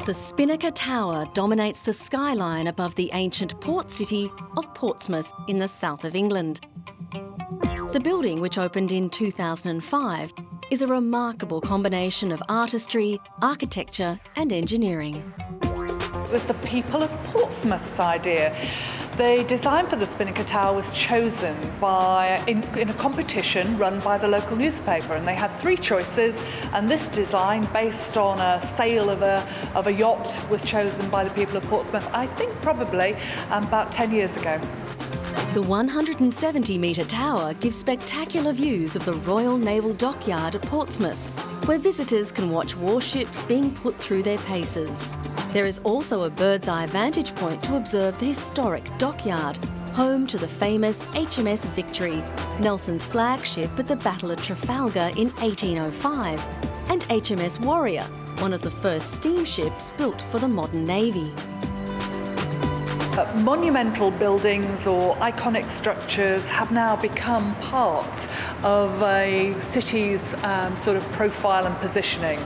The Spinnaker Tower dominates the skyline above the ancient port city of Portsmouth in the south of England. The building, which opened in 2005, is a remarkable combination of artistry, architecture and engineering. It was the people of Portsmouth's idea. The design for the Spinnaker Tower was chosen in a competition run by the local newspaper, and they had three choices, and this design, based on a sale of a yacht, was chosen by the people of Portsmouth, I think probably about 10 years ago. The 170-metre tower gives spectacular views of the Royal Naval Dockyard at Portsmouth, where visitors can watch warships being put through their paces. There is also a bird's-eye vantage point to observe the historic dockyard, home to the famous HMS Victory, Nelson's flagship at the Battle of Trafalgar in 1805, and HMS Warrior, one of the first steamships built for the modern Navy. Monumental buildings or iconic structures have now become part of a city's sort of profile and positioning,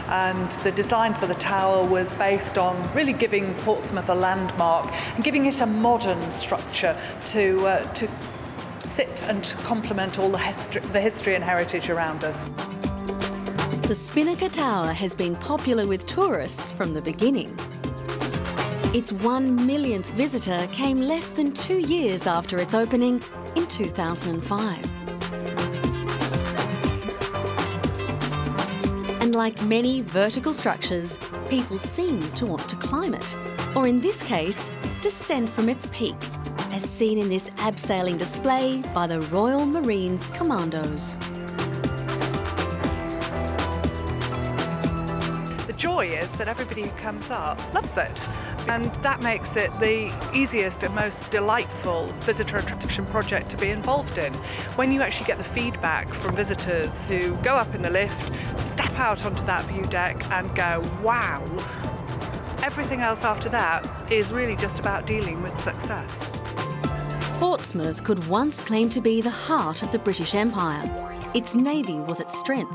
and the design for the tower was based on really giving Portsmouth a landmark and giving it a modern structure to sit and complement all the history and heritage around us. The Spinnaker Tower has been popular with tourists from the beginning. Its 1 millionth visitor came less than 2 years after its opening in 2005. And like many vertical structures, people seem to want to climb it, or in this case, descend from its peak, as seen in this abseiling display by the Royal Marines Commandos. The joy is that everybody who comes up loves it, and that makes it the easiest and most delightful visitor attraction project to be involved in. When you actually get the feedback from visitors who go up in the lift, step out onto that view deck and go, wow, everything else after that is really just about dealing with success. Portsmouth could once claim to be the heart of the British Empire. Its navy was its strength.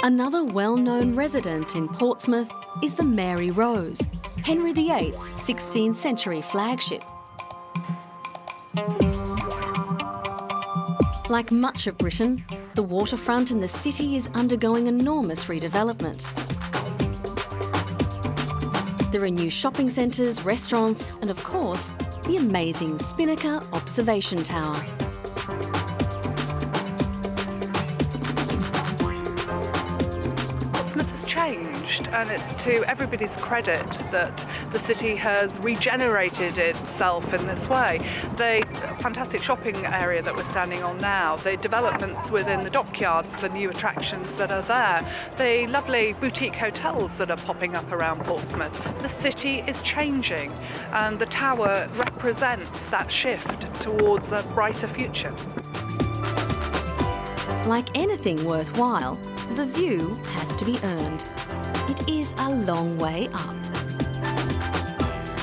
Another well-known resident in Portsmouth is the Mary Rose, Henry VIII's 16th century flagship. Like much of Britain, the waterfront in the city is undergoing enormous redevelopment. There are new shopping centres, restaurants and, of course, the amazing Spinnaker Observation Tower. Portsmouth has changed, and it's to everybody's credit that the city has regenerated itself in this way. The fantastic shopping area that we're standing on now, the developments within the dockyards, the new attractions that are there, the lovely boutique hotels that are popping up around Portsmouth. The city is changing, and the tower represents that shift towards a brighter future. Like anything worthwhile, the view has to be earned. It is a long way up.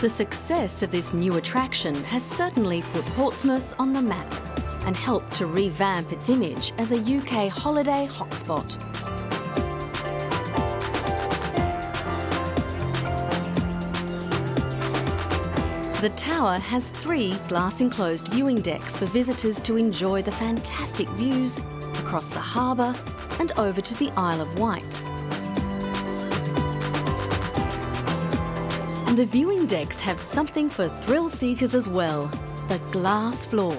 The success of this new attraction has certainly put Portsmouth on the map and helped to revamp its image as a UK holiday hotspot. The tower has 3 glass-enclosed viewing decks for visitors to enjoy the fantastic views across the harbour and over to the Isle of Wight. And the viewing decks have something for thrill seekers as well, the glass floor,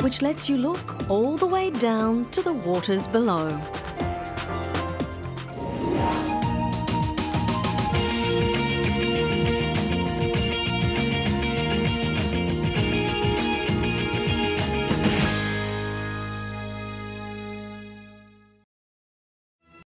which lets you look all the way down to the waters below.